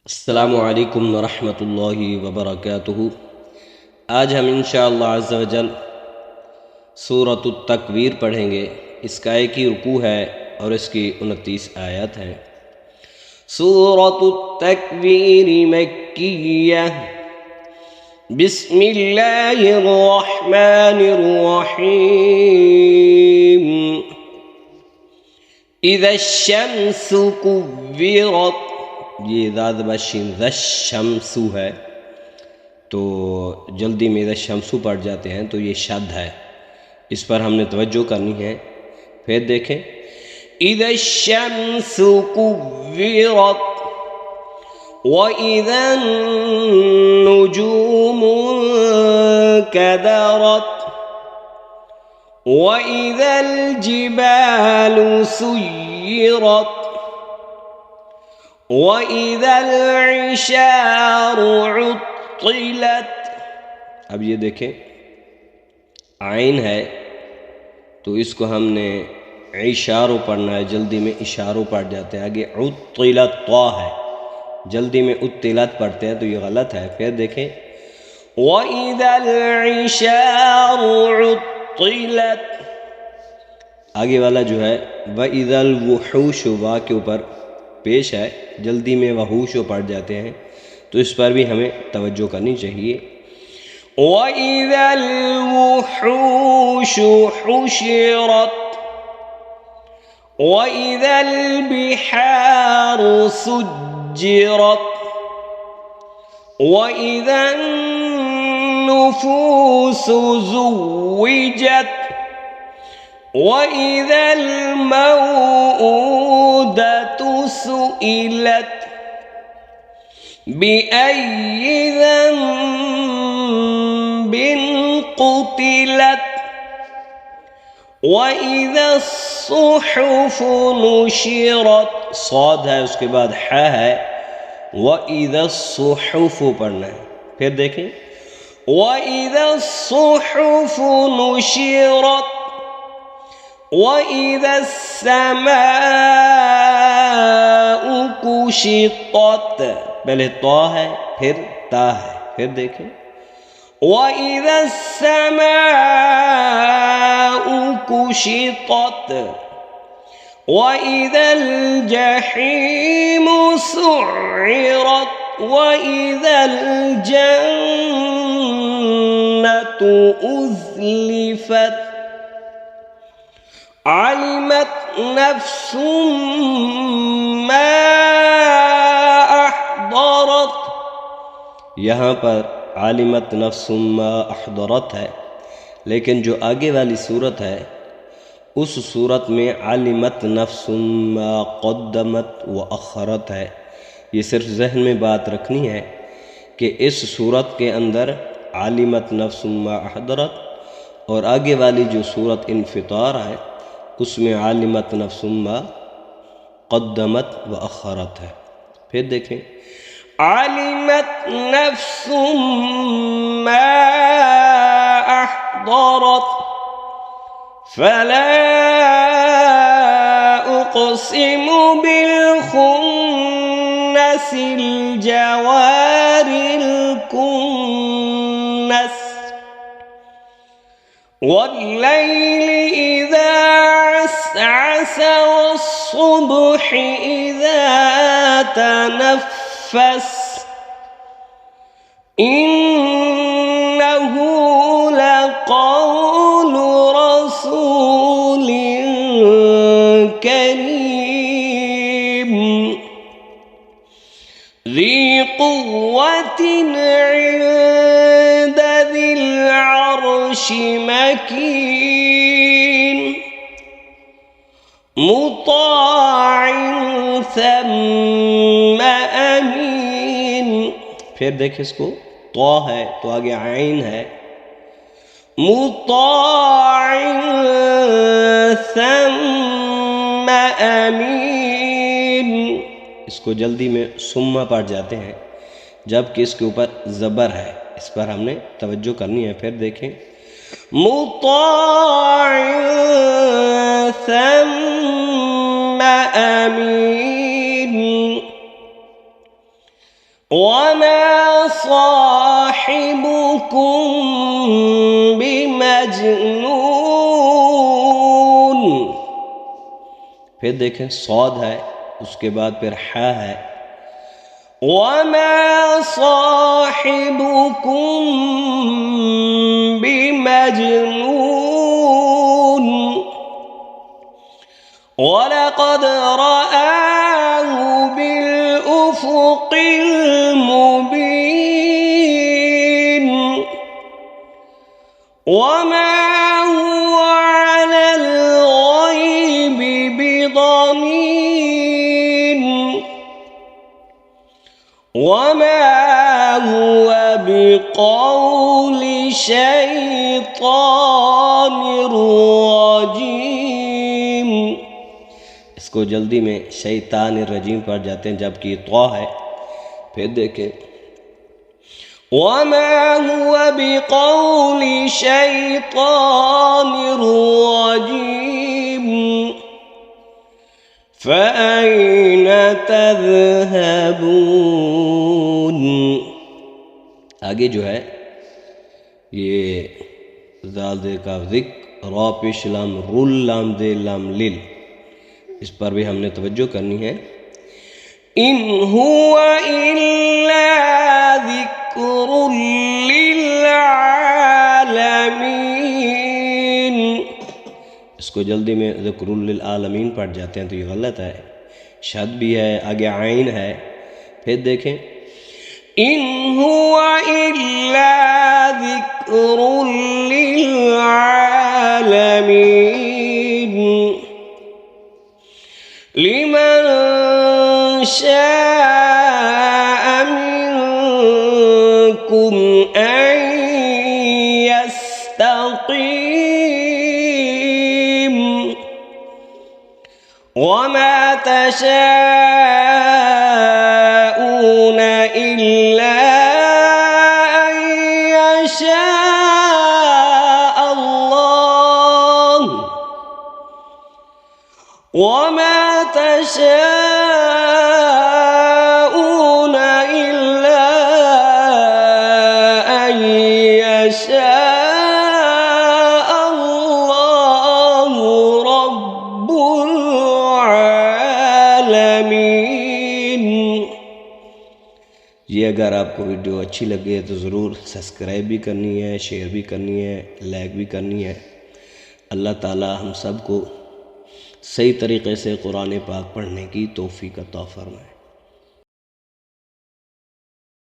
अस्सलामु अलैकुम वरहमतुल्लाहि वबरकातुहू। आज हम इंशाअल्लाह अज़्ज़ा वजल सूरतुत तकवीर पढ़ेंगे। इसका एक ही रुकू है और इसकी 29 आयत है। सूरतुत तकवीर मक्किय्यह, बिस्मिल्लाहिर रहमानिर रहीम। इज़्ज़श-शम्सु कुव्विरत, ये ज़ाद बशीन शमसु है, तो जल्दी में शमसु पढ़ जाते हैं तो ये शद है, इस पर हमने तवज्जो करनी है। फिर देखें, इज़्ज़श-शम्सु कुव्विरत व इज़्ज़न-नुजूमु कदरत व इज़्ज़ल-जिबालु सुय्यिरत वइज़ल-इशारु उत्तिलत। अब ये देखें, आइन है तो इसको हमने इशारों पढ़ना है, जल्दी में इशारों पढ़ जाते हैं। आगे उत्तिलत ता है, जल्दी में उत्तिलत पढ़ते हैं तो ये गलत है। फिर देखें, वइज़ल-इशारु उत्तिलत, आगे वाला जो है वइज़ल-वुहूशु वा के ऊपर पेश है, जल्दी में वहूशो पढ़ जाते हैं, तो इस पर भी हमें तवज्जो करनी चाहिए। वइज़ल-वुहूशु हुशिरत वइज़ल-बिहारु सुज्जिरत वइज़न-नुफूसु ज़ुव्विजत वइज़ल-मौऊदतु सुइलत बिअय्यि ज़ंबिन क़ुतिलत वइज़स्सुहुफ़ु नुशिरत। साद है, उसके बाद ह है, वइज़स्सुहुफ़ु पढ़ना है। फिर देखें, वइज़स्सुहुफ़ु नुशिरत वइज़स्समाउ कुशितत, पहले ता है फिर ता है। फिर देखें, वइज़स्समाउ कुशितत वइज़ल-जहीमु सु'इरत वइज़ल-जन्नतु उज़्लिफ़त अलिमत नफ्सुम मा अहदरत। यहाँ पर अलिमत नफ्सुम मा अहदरत है, लेकिन जो आगे वाली सूरत है उस सूरत में अलिमत नफ्सुम मा क़द्दमत व अख़रत है। ये सिर्फ जहन में बात रखनी है कि इस सूरत के अंदर अलिमत नफ्सुम मा अहदरत और आगे वाली जो सूरत इन्फ़ितार है उसमें आलिमत नफ्सुम मा क़द्दमत व अख़रत है। फिर देखें, आलिमत नफ्सुम मा अहदरत फला उक़सिमु बिल-खुन्नसिल जवारिल कुन्नस वल्लैलि इज़ा अस्अस वस्सुब्हि इज़ा तनफ़्फ़स इन्नहु लक़ौलु रसूलिन करीम ज़ी क़ुव्वतिन इन्द ज़िल अर्शि मकीन मुताअन सम्मा अमीन। फिर देखिए, इसको तो है तो आगे आइन है, मुताअन सम्मा अमीन, इसको जल्दी में सुम्मा पढ़ जाते हैं, जबकि इसके ऊपर ज़बर है, इस पर हमने तवज्जो करनी है। फिर देखें, मुताअन सम्मा अमीन। वमा साहिबुकुम बिमजनून। फिर देखें सौद है, उसके बाद फिर हा है। वमा साहिबुकुम बिमजनून वलक़द रआहु बिलउफ़ुक़िल मुबीन वमा हुवा अलल ग़ैबि बिज़नीन वमा हुवा बिक़ौलि शैतानिर रजीम। इसको जल्दी में शैतानिर रजीम पढ़ जाते हैं, जबकि तौ है। फिर देखें वमा हुवा बिक़ौलि शैतानिर रजीम फ़अैन तज़हबून। आगे जो है ये ज़ाल दे का ज़िक्र रौ पेश लाम रुल लाम दे लाम लिल, इस पर भी हमने तवज्जो करनी है। इन हुवा इल्ला ज़िक्रुल लिल आलमीन। इसको जल्दी में ज़िक्रुल लिल आलमीन पढ़ जाते हैं तो ये गलत है, शद भी है, आगे आइन है। फिर देखें इन हुवा इल्ला ज़िक्रुल लिल आलमीन लिमन शाअ मिनकुम अन यस्तक़ीम वमा तशाऊन इल्ला अन यशाअ अल्लाह वमा तशाऊन इल्ला अन यशाअ अल्लाहु रब्बुल आलमीन। ये अगर आपको वीडियो अच्छी लगे तो ज़रूर सब्सक्राइब भी करनी है, शेयर भी करनी है, लाइक भी करनी है। अल्लाह ताला हम सब को सही तरीक़े से कुरान पाक पढ़ने की तौफ़ीक़ अता फ़रमाए।